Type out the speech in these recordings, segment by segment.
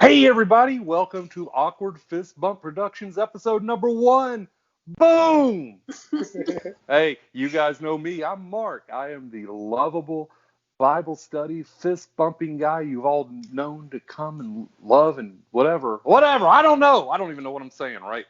Hey everybody, welcome to Awkward Fist Bump Productions episode number 1. Boom! Hey, you guys know me. I'm Mark. I am the lovable Bible study fist bumping guy you've all known to come and love and whatever. Whatever. I don't know. I don't even know what I'm saying, right?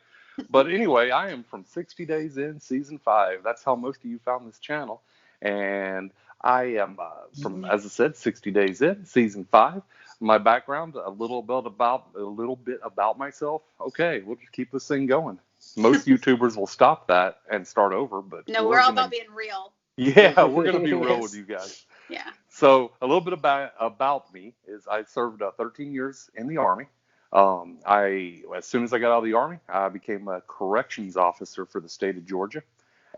But anyway, I am from 60 Days In, Season 5. That's how most of you found this channel. And I am from, as I said, 60 Days In, Season 5. My background, a little bit about myself. Okay, we'll just keep this thing going. Most YouTubers will stop that and start over, but no, we're all about being real. Yeah, we're gonna be real with you guys. Yeah. So a little bit about me is I served 13 years in the Army. As soon as I got out of the Army, I became a corrections officer for the state of Georgia.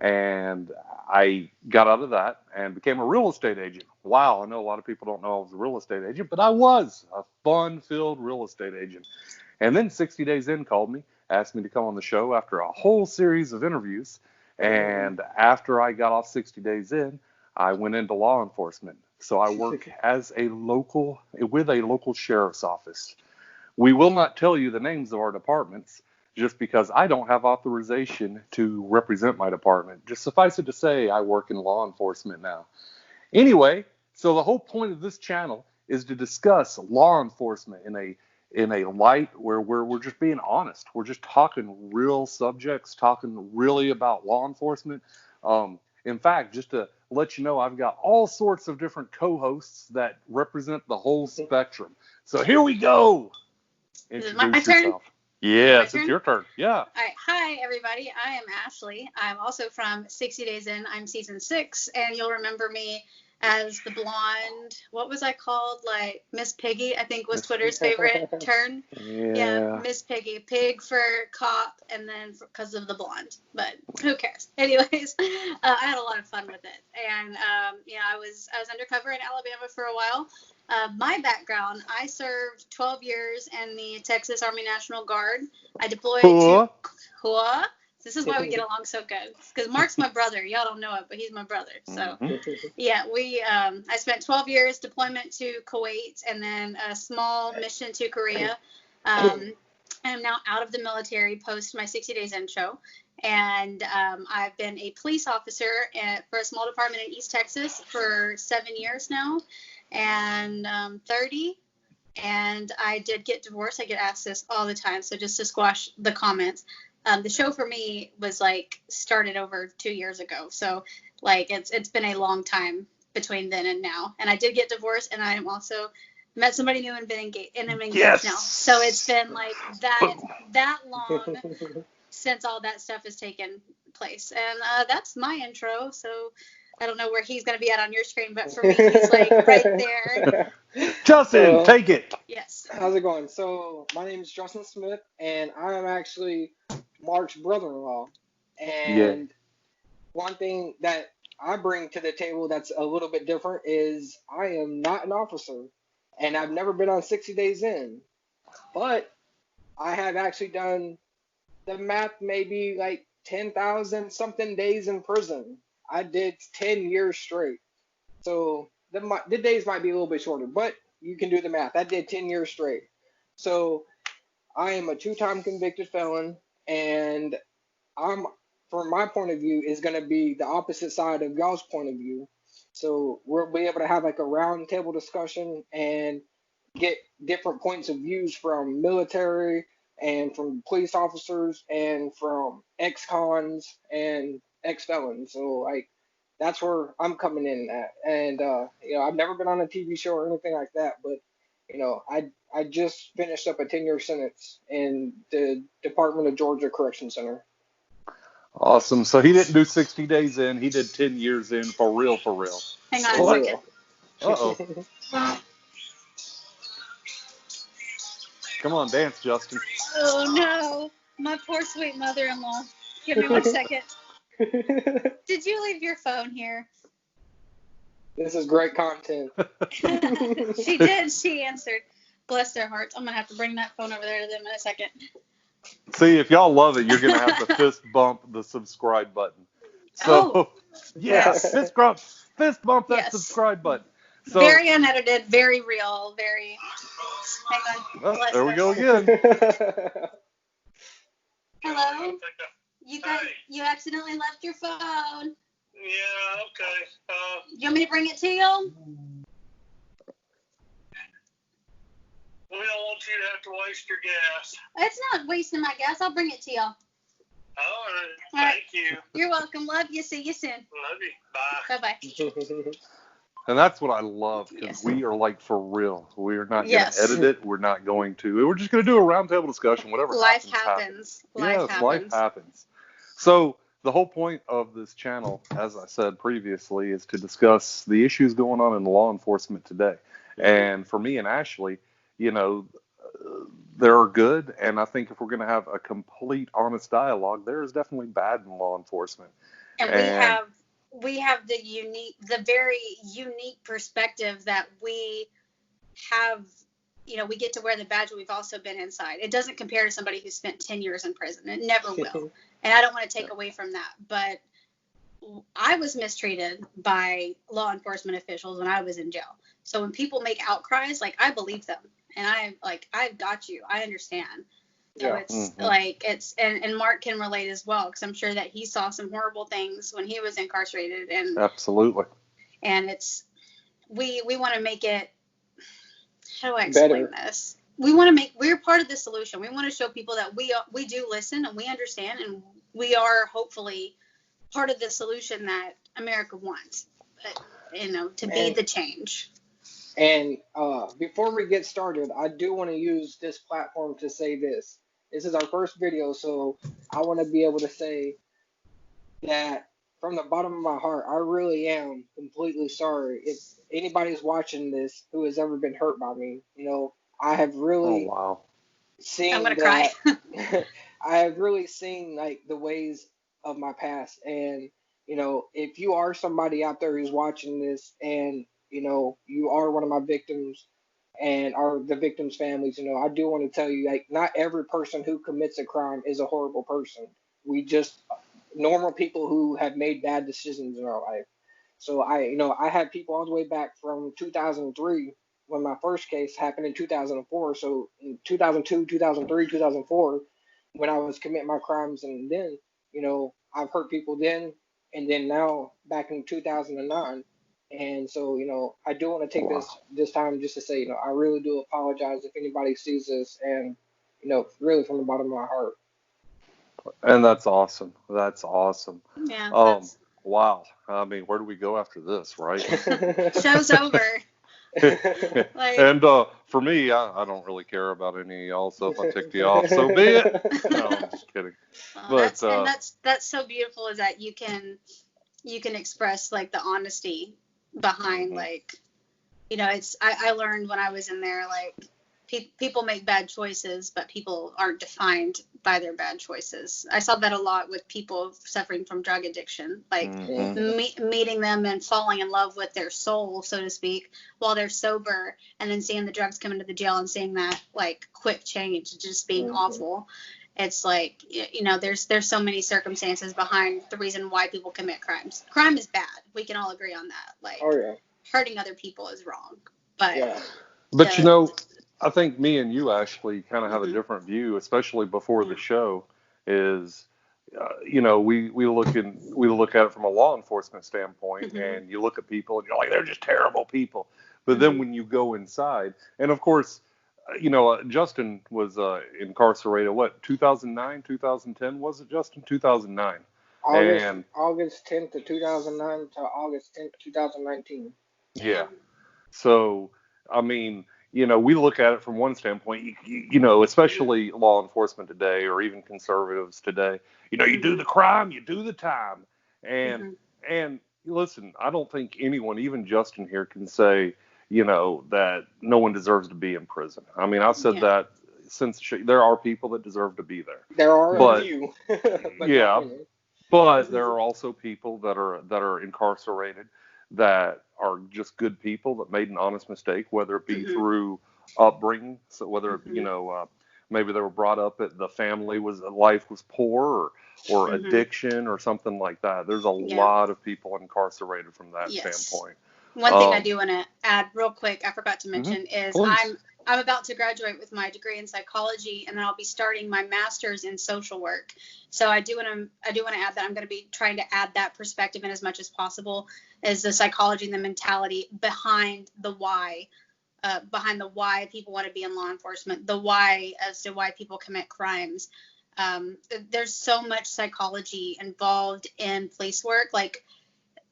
And I got out of that and became a real estate agent. Wow, I know a lot of people don't know I was a real estate agent, but I was a fun-filled real estate agent. And then 60 Days In called me, asked me to come on the show after a whole series of interviews. And after I got off 60 Days In, I went into law enforcement. So I work with a local sheriff's office. We will not tell you the names of our departments just because I don't have authorization to represent my department. Just suffice it to say, I work in law enforcement now. Anyway, so the whole point of this channel is to discuss law enforcement in a light where we're just being honest. We're just talking real subjects, talking really about law enforcement. In fact, just to let you know, I've got all sorts of different co-hosts that represent the whole spectrum. So here we go. Introduce yourself. Yes, it's your turn. Yeah. All right. Hi, everybody. I am Ashley. I'm also from 60 Days In. I'm season 6, and you'll remember me as the blonde. What was I called? Like Miss Piggy, I think was Twitter's favorite turn. Yeah, Miss Piggy. Pig for cop, and then because of the blonde. But who cares? Anyways, I had a lot of fun with it, and I was undercover in Alabama for a while. My background, I served 12 years in the Texas Army National Guard. I deployed to Hua. This is why we get along so good. Because Mark's my brother. Y'all don't know it, but he's my brother. So, yeah, I spent 12 years deployment to Kuwait and then a small mission to Korea. I'm now out of the military post my 60 Days In show. And I've been a police officer for a small department in East Texas for 7 years now. And 30, and I did get divorced. I get asked this all the time, so just to squash the comments, the show for me was started over 2 years ago, so it's been a long time between then and now. And I did get divorced, and I am also met somebody new and been engaged now. So it's been that long since all that stuff has taken place, and that's my intro. So I don't know where he's going to be at on your screen, but for me, he's right there. Justin, take it. Yes. How's it going? So my name is Justin Smith, and I am actually Mark's brother-in-law. And one thing that I bring to the table that's a little bit different is I am not an officer, and I've never been on 60 Days In. But I have actually done the math, maybe 10,000 something days in prison. I did 10 years straight. So the days might be a little bit shorter, but you can do the math. I did 10 years straight. So I am a 2-time convicted felon, and from my point of view, is going to be the opposite side of y'all's point of view. So we'll be able to have a round table discussion and get different points of views from military and from police officers and from ex-cons and ex-felons. So that's where I'm coming in at. And I've never been on a TV show or anything like that, but I just finished up a 10-year sentence in the Department of Georgia Correction Center. Awesome. So he didn't do 60 Days In. He did 10 years in for real. Hang on a second. Uh-oh. Come on, dance, Justin. Oh, no. My poor sweet mother-in-law. Give me 1 second. Did you leave your phone here? This is great content. She did. She answered. Bless their hearts. I'm going to have to bring that phone over there to them in a second. See, if y'all love it, you're going to have to fist bump the subscribe button. So, yes, fist bump that subscribe button. So, very unedited, very real, very. Hang on. oh, there we go again. Hello. You accidentally left your phone. Yeah, okay. You want me to bring it to you? We don't want you to have to waste your gas. It's not wasting my gas. I'll bring it to you. All right. Thank you. You're welcome. Love you. See you soon. Love you. Bye. Bye-bye. And that's what I love, because Yes. we are like for real. We are not going Yes. to edit it. We're not going to. We're just going to do a roundtable discussion. Whatever Life happens. happens. Yes, life happens. So the whole point of this channel, as I said previously, is to discuss the issues going on in law enforcement today. And for me and Ashley, you know, they're good. And I think if we're going to have a complete, honest dialogue, there is definitely bad in law enforcement. And we have the very unique perspective that we have. You know, we get to wear the badge, but we've also been inside. It doesn't compare to somebody who spent 10 years in prison. It never will. And I don't want to take away from that. But I was mistreated by law enforcement officials when I was in jail. So when people make outcries, like, I believe them. And I've got you. I understand. So it's and Mark can relate as well, because I'm sure that he saw some horrible things when he was incarcerated. And absolutely. And we want to make it. How do I explain this? We're part of the solution. We want to show people that we do listen and we understand, and we are hopefully part of the solution that America wants, to be the change. And before we get started, I do want to use this platform to say this. This is our first video, so I want to be able to say that from the bottom of my heart, I really am completely sorry if anybody's watching this who has ever been hurt by me. You know, I have really seen I'm gonna cry. I have really seen like the ways of my past, and you know, if you are somebody out there who's watching this, and you know, you are one of my victims and are the victims' families, you know, I do want to tell you, like, not every person who commits a crime is a horrible person. We just normal people who have made bad decisions in our life. So I had people all the way back from 2003 when my first case happened in 2004. So in 2002, 2003, 2004, when I was committing my crimes, and then, you know, I've hurt people then, and then now back in 2009. And so, you know, I do want to take this time just to say, you know, I really do apologize if anybody sees this, and, you know, really from the bottom of my heart. And that's awesome. That's awesome. Yeah. Wow. I mean, where do we go after this, right? Show's over. And for me, I don't really care about any of y'all, so if I ticked you off, so be it. No, I'm just kidding. But that's so beautiful, is that you can express like the honesty behind, like, you know, it's I learned when I was in there, like, people make bad choices, but people aren't defined by their bad choices. I saw that a lot with people suffering from drug addiction, like meeting them and falling in love with their soul, so to speak, while they're sober, and then seeing the drugs come into the jail and seeing that like quick change, just being awful. It's like, you know, there's so many circumstances behind the reason why people commit crimes. Crime is bad. We can all agree on that. Like, hurting other people is wrong. But you know, I think me and you, Ashley, kind of have a different view, especially before the show. Is you know, we look at it from a law enforcement standpoint, and you look at people and you're like, they're just terrible people. But then when you go inside, and of course, you know, Justin was incarcerated. What, 2009, 2010 was it, Justin? 2009. August 10th of 2009 to August 10th, 2019. Yeah. So, I mean, you know, we look at it from one standpoint, you know, especially law enforcement today, or even conservatives today, you know, you do the crime, you do the time. And listen, I don't think anyone, even Justin here, can say, you know, that no one deserves to be in prison. I mean, I've said that since there are people that deserve to be there. There are a few. But there are also people that are incarcerated that are just good people that made an honest mistake, whether it be through upbringing, so whether you know, maybe they were brought up at the family life was poor, or addiction or something like that. There's a lot of people incarcerated from that standpoint. One thing I do want to add real quick, I forgot to Mhm. mention, is Please. I'm about to graduate with my degree in psychology, and then I'll be starting my master's in social work. So I do want to add that I'm going to be trying to add that perspective in as much as possible, as the psychology and the mentality behind the why people want to be in law enforcement, the why as to why people commit crimes. There's so much psychology involved in police work. Like,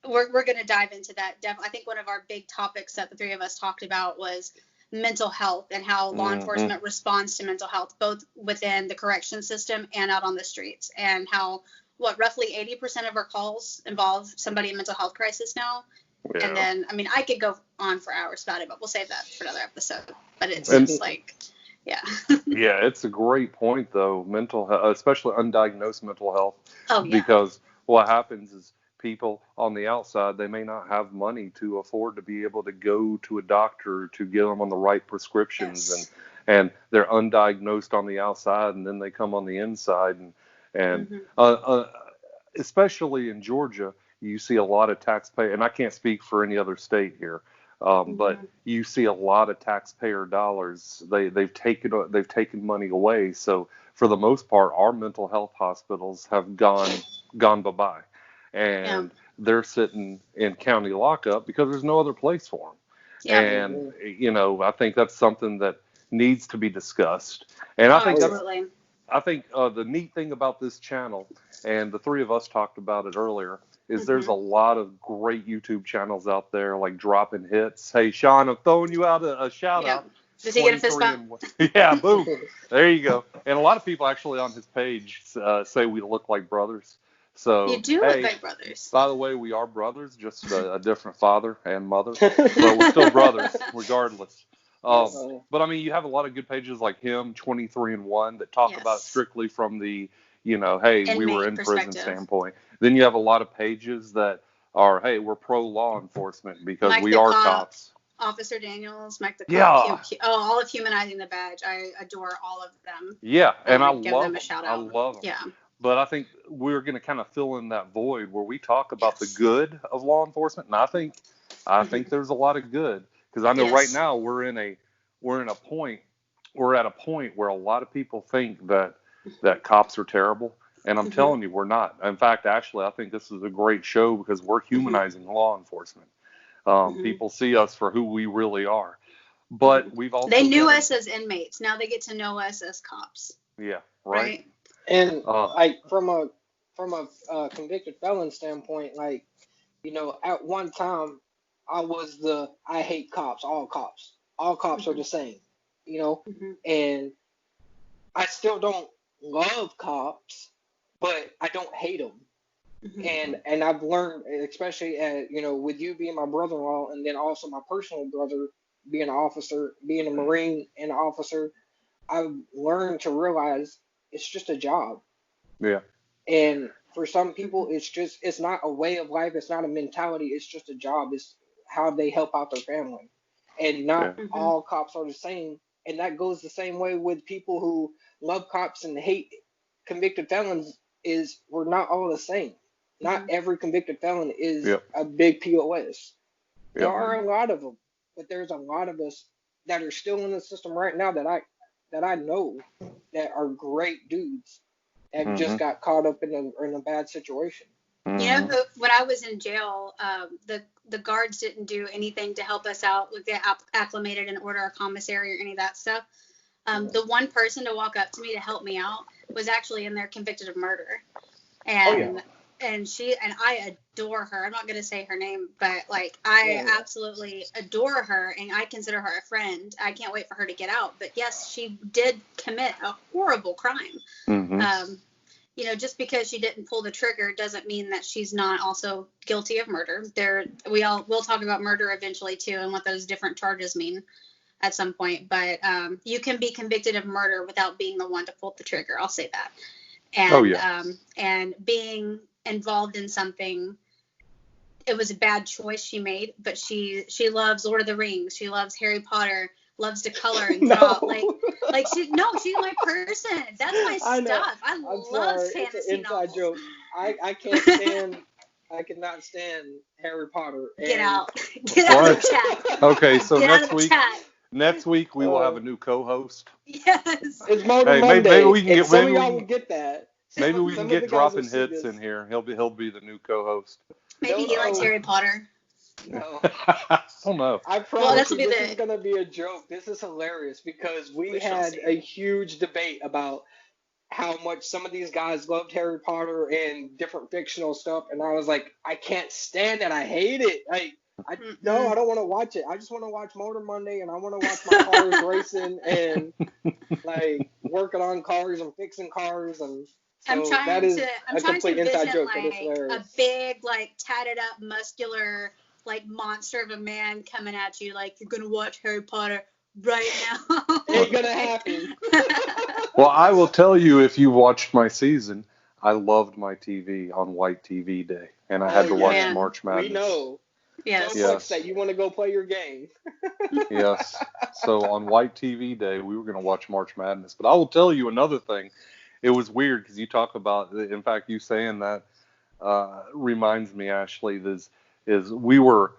we're going to dive into that. I think one of our big topics that the three of us talked about was mental health and how law enforcement responds to mental health, both within the correction system and out on the streets, and how roughly 80% of our calls involve somebody in mental health crisis now. Yeah. And then, I mean, I could go on for hours about it, but we'll save that for another episode. But it's just like, yeah. Yeah, it's a great point, though. Mental health, especially undiagnosed mental health. Oh, yeah. Because what happens is people on the outside, they may not have money to afford to be able to go to a doctor to get them on the right prescriptions. Yes. And they're undiagnosed on the outside, and then they come on the inside. And especially in Georgia, you see a lot of taxpayer, and I can't speak for any other state here. But you see a lot of taxpayer dollars. They've taken money away. So for the most part, our mental health hospitals have gone bye-bye, and they're sitting in county lockup because there's no other place for them. Yeah. And I think that's something that needs to be discussed. And absolutely. I think the neat thing about this channel, and the three of us talked about it earlier, is there's a lot of great YouTube channels out there, like Dropping Hits. Hey, Sean, I'm throwing you out a shout out. Does he get a fist bump? Yeah, boom. There you go. And a lot of people actually on his page say we look like brothers. So you do look like brothers. By the way, we are brothers, just a different father and mother, but we're still brothers regardless. But I mean, you have a lot of good pages like him, 23-1, that talk about strictly from the, hey, inmate we were in prison standpoint. Then you have a lot of pages that are, hey, we're pro law enforcement because Mike we are cops. Officer Daniels, Mike the Cop, all of Humanizing the Badge. I adore all of them. Yeah, and I give them a shout out. I love them. Yeah. But I think we're going to kind of fill in that void where we talk about the good of law enforcement, and I think there's a lot of good, because I know right now we're at a point where a lot of people think that cops are terrible, and I'm telling you, we're not. In fact, actually, I think this is a great show because we're humanizing law enforcement. People see us for who we really are, but we've also they knew us as inmates. Now they get to know us as cops. Yeah, right. And like from a convicted felon standpoint, like, at one time I was I hate cops, all cops are the same, and I still don't love cops, but I don't hate them. And I've learned, especially with you being my brother-in-law, and then also my personal brother being an officer, being a Marine and an officer, I've learned to realize it's just a job. Yeah. And for some people, it's not a way of life. It's not a mentality. It's just a job. It's how they help out their family. And not all cops are the same. And that goes the same way with people who love cops and hate convicted felons. We're not all the same. Not every convicted felon is a big POS. There are a lot of them, but there's a lot of us that are still in the system right now that I know that are great dudes that just got caught up in a bad situation. When I was in jail, the guards didn't do anything to help us out, like get acclimated and order a commissary or any of that stuff. The one person to walk up to me to help me out was actually in there convicted of murder. And I adore her. I'm not going to say her name, but I absolutely adore her, and I consider her a friend. I can't wait for her to get out. But yes, she did commit a horrible crime. Just because she didn't pull the trigger doesn't mean that she's not also guilty of murder. We'll talk about murder eventually too, and what those different charges mean at some point. But you can be convicted of murder without being the one to pull the trigger. I'll say that. And and being involved in something, it was a bad choice she made, but she loves Lord of the Rings, she loves Harry Potter, loves to color and draw. She's my person. That's my stuff. I love fantasy novels. Joke. I can't stand I cannot stand Harry Potter. Get And out. Get out of What? the chat. Okay, so Get out of the chat. next week we will have a new co-host. Yes. it's Motor Hey, Monday, maybe we can and get some of y'all will get that. maybe we can Some of get the guys will dropping see hits this. in here. He'll be the new co-host. Maybe No, he likes no. Harry Potter. No. I don't know. I Well, promise this will you, be this is the. gonna be a joke. This is hilarious because we We shall had see. a huge debate about how much some of these guys loved Harry Potter and different fictional stuff, and I was like, I can't stand it. I hate it. No, I don't want to watch it. I just want to watch Motor Monday, and I want to watch my cars racing and like working on cars and fixing cars, and I'm so that trying is to. I'm a trying to complete inside envision joke, but it's like hilarious. a big, like tatted up, muscular, like monster of a man coming at you, like you're gonna watch Harry Potter right now. Ain't gonna happen. Well, I will tell you, if you watched my season, I loved my TV on White TV Day, and I had to watch Man. March Madness. We know. Yes. So much that you want to go play your game. Yes. So on White TV Day, we were going to watch March Madness. But I will tell you another thing. It was weird because you talk about, in fact, you saying that reminds me, Ashley, is we were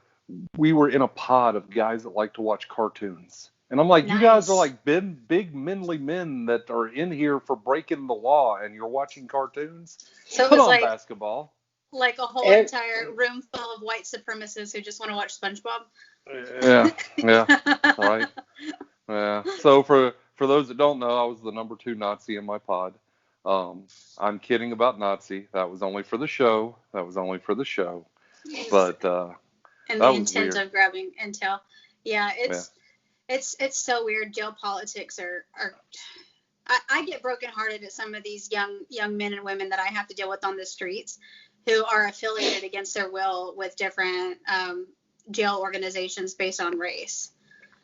in a pod of guys that like to watch cartoons. And I'm like, you guys are Nice. like big manly men that are in here for breaking the law, and you're watching cartoons. So it Put was on like basketball. a whole And entire room full of white supremacists who just want to watch SpongeBob. Yeah, right. Yeah. So for those that don't know, I was the number 2 Nazi in my pod. I'm kidding about Nazi. That was only for the show. But And that the was intent weird. of grabbing intel. Yeah, Yeah. it's so weird. Jail politics are I get brokenhearted at some of these young men and women that I have to deal with on the streets who are affiliated against their will with different jail organizations based on race.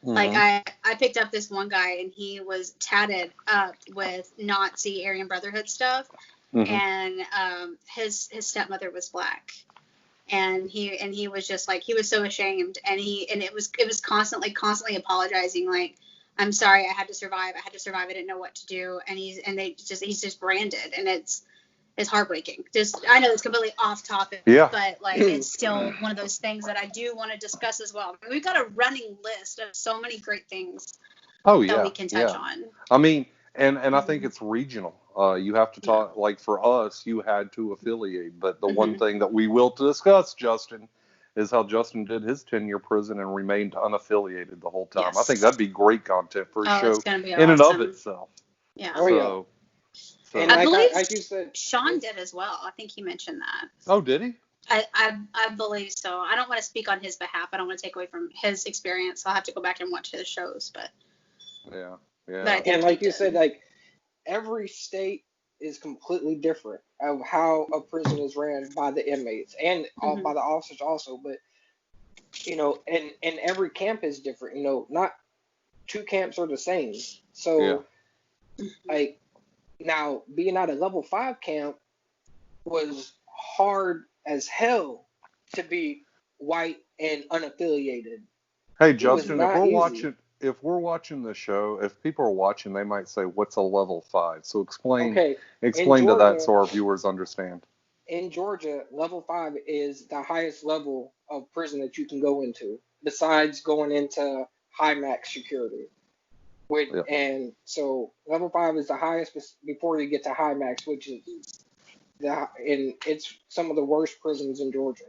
Like I picked up this one guy and he was tatted up with Nazi Aryan Brotherhood stuff, and his stepmother was black, and he was just like, he was so ashamed, and it was constantly apologizing, like, I'm sorry, I had to survive, I didn't know what to do, and he's just branded, and it's heartbreaking. Just, I know it's completely off topic, Yeah. but like it's still one of those things that I do want to discuss as well. We've got a running list of so many great things Oh that yeah. we can touch on. I mean, and I think it's regional. You have to talk, like for us, you had to affiliate. But the one thing that we will discuss, Justin, is how Justin did his 10-year prison and remained unaffiliated the whole time. Yes. I think that'd be great content for a show It's gonna be in and of awesome. itself. Yeah. Oh, So, and I believe like you said, Sean did as well. I think he mentioned that. oh, did he? I believe so. I don't want to speak on his behalf. I don't want to take away from his experience. I'll have to go back and watch his shows, but Yeah. but I think and like he you did. said, like every state is completely different of how a prison is ran by the inmates and by the officers also. But and every camp is different. Not two camps are the same. So like now being at a level 5 camp was hard as hell to be white and unaffiliated. Hey, It was Justin, not easy. if we're watching the show, if people are watching, they might say, "What's a level 5?" So explain Okay, in to that Georgia, so our viewers understand. level 5 is the highest level of prison that you can go into, besides going into high max security. And so level 5 is the highest before you get to high max, which is and it's some of the worst prisons in Georgia.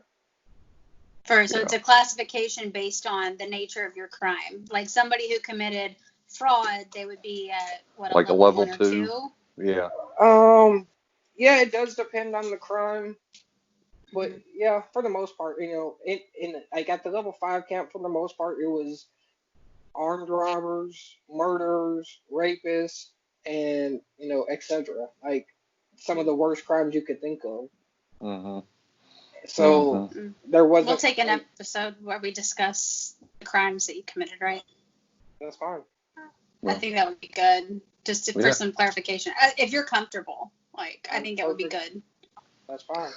So it's a classification based on the nature of your crime. Like somebody who committed fraud, they would be at Like a level 1 or 2? 2? Yeah. Yeah, it does depend on the crime. But yeah, for the most part, in like at the level 5 camp, for the most part, it was armed robbers, murderers, rapists, and etc. Like some of the worst crimes you could think of. So there wasn't. We'll take an episode where we discuss the crimes that you committed, right? That's fine. I think that would be good, just for some clarification. If you're comfortable, I think that would be good. That's fine.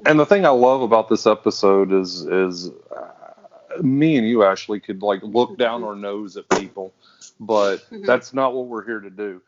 And the thing I love about this episode is me and you, Ashley, could look down our nose at people, but that's not what we're here to do.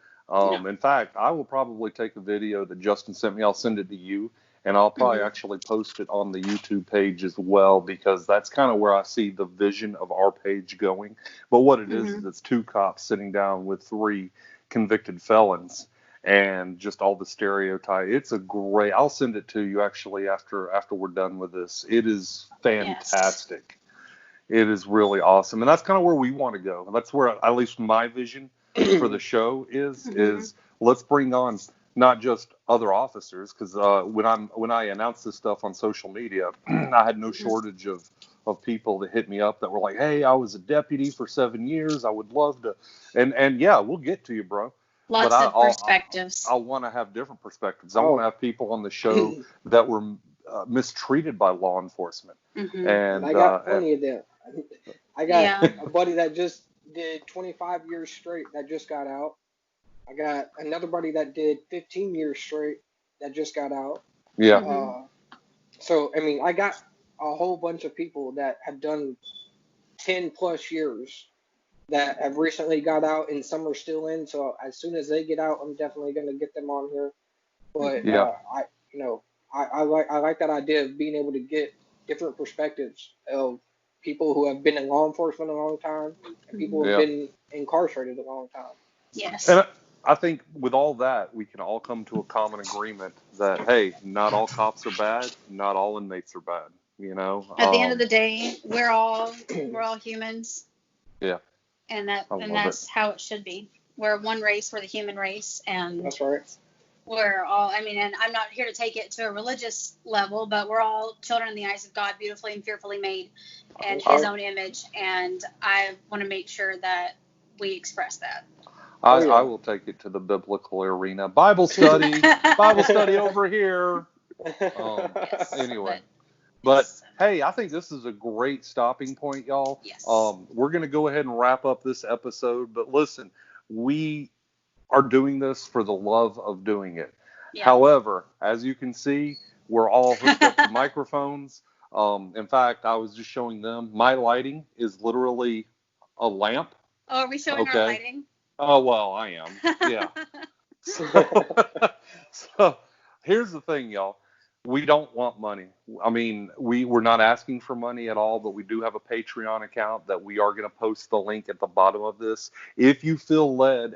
In fact, I will probably take a video that Justin sent me. I'll send it to you, And I'll probably actually post it on the YouTube page as well, because that's kind of where I see the vision of our page going. But what it is it's two cops sitting down with three convicted felons, and just all the stereotype. It's a great. I'll send it to you actually after we're done with this. It is fantastic. It is really awesome, and that's kind of where we want to go. That's where at least my vision for the show is let's bring on not just other officers, because when I announced this stuff on social media, I had no shortage of people that hit me up that were like, hey, I was a deputy for 7 years. I would love to, and yeah, we'll get to you, bro. Lots But of perspectives. I want to have different perspectives. I want to have people on the show that were mistreated by law enforcement. And I got plenty of them. I got a buddy that just did 25 years straight that just got out. I got another buddy that did 15 years straight that just got out. Yeah. So, I mean, I got a whole bunch of people that have done 10 plus years that have recently got out, and some are still in. So as soon as they get out, I'm definitely going to get them on here. But I like that idea of being able to get different perspectives of people who have been in law enforcement a long time and people who have been incarcerated a long time. Yes. And I think with all that, we can all come to a common agreement that, hey, not all cops are bad, not all inmates are bad. You know, at the end of the day, we're all humans. Yeah. And that's how it should be. We're one race, we're the human race, and that's right. We're all, I mean, and I'm not here to take it to a religious level, but we're all children in the eyes of God, beautifully and fearfully made, and His own image. And I want to make sure that we express that. I will take it to the biblical arena. Bible study over here. Anyway. But hey, I think this is a great stopping point, y'all. Yes. We're going to go ahead and wrap up this episode. But listen, we are doing this for the love of doing it. Yeah. However, as you can see, we're all hooked up to microphones. In fact, I was just showing them my lighting is literally a lamp. Oh, are we showing our lighting? Oh, well, I am. Yeah. So here's the thing, y'all. We don't want money. I mean, we're not asking for money at all, but we do have a Patreon account that we are going to post the link at the bottom of this. If you feel led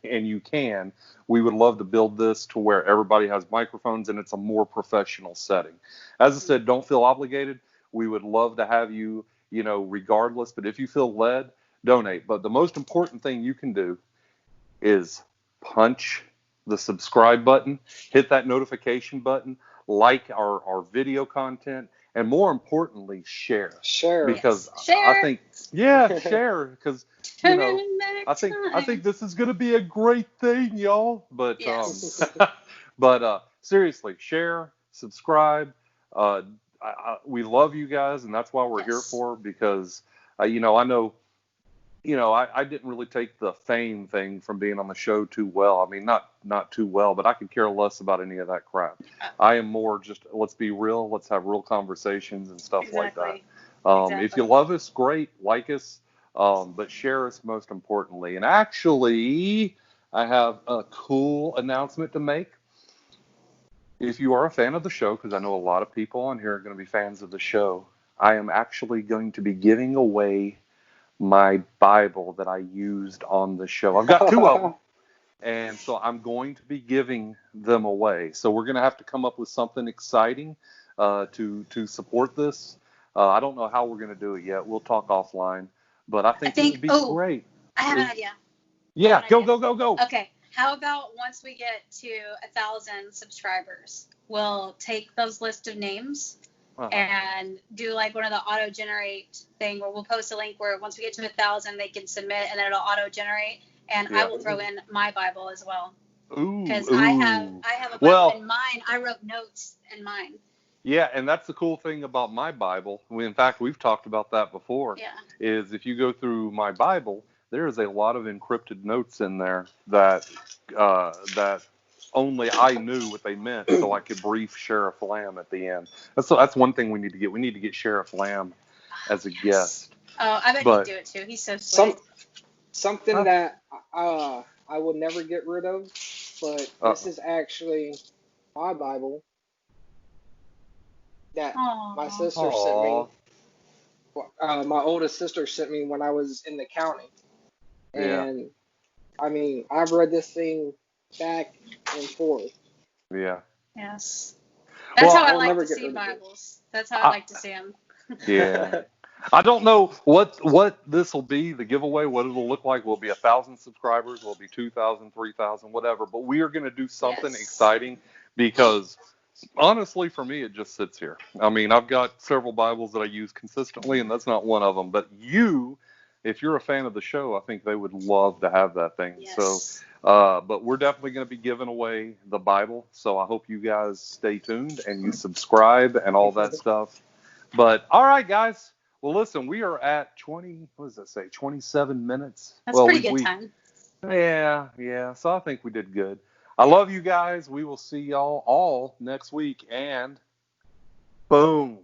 and you can, we would love to build this to where everybody has microphones and it's a more professional setting. As I said, don't feel obligated. We would love to have you, regardless. But if you feel led, donate. But the most important thing you can do is punch the subscribe button, hit that notification button, like our video content, and more importantly, share. Because share. I think, share, because I think this is going to be a great thing, y'all. But seriously, share, subscribe. We love you guys, and that's why we're here for. Because I know. I didn't really take the fame thing from being on the show too well. I mean, not too well, but I could care less about any of that crap. I am more just, let's be real, let's have real conversations and stuff like that. If you love us, great, like us, but share us most importantly. And actually, I have a cool announcement to make. If you are a fan of the show, because I know a lot of people on here are going to be fans of the show, I am actually going to be giving away my Bible that I used on the show. I've got 2 of them, and so I'm going to be giving them away. So we're going to have to come up with something exciting to support this. I don't know how we're going to do it yet. We'll talk offline, but I think it would be great. I have an idea. Yeah, go. Okay, how about once we get to 1,000 subscribers, we'll take those list of names and do like one of the auto generate thing where we'll post a link where once we get to 1,000 they can submit and then it'll auto generate, and I will throw in my Bible as well. Because I have a Bible in mine. I wrote notes in mine. Yeah, and that's the cool thing about my Bible. In fact, we've talked about that before. Yeah. Is if you go through my Bible, there is a lot of encrypted notes in there that only I knew what they meant, so I could brief Sheriff Lamb at the end. That's one thing we need to get. We need to get Sheriff Lamb as a guest. Oh, I bet he'd do it too. He's so sweet. Something that I will never get rid of, but this is actually my Bible. that my Aw. sister sent me. Aw. My oldest sister sent me when I was in the county, Yeah. and I mean, I've read this thing back and forth. Yeah. Yes. That's how Well, I I'll like never to get see rid of it. Bibles. That's how I I, like to see them. yeah. I don't know what this will be, the giveaway, what it'll look like. Will it be 1,000 subscribers? Will it be 2,000, 3,000, whatever? But we are going to do something Yes. exciting because honestly, for me, it just sits here. I mean, I've got several Bibles that I use consistently, and that's not one of them. But you, if you're a fan of the show, I think they would love to have that thing. So, Yes. but we're definitely going to be giving away the Bible. So I hope you guys stay tuned and you subscribe and all that stuff. But all right, guys. Well, listen, we are at 20. What does that say? 27 minutes. That's a Well, pretty good time. yeah. So I think we did good. I love you guys. We will see y'all all next week. And boom.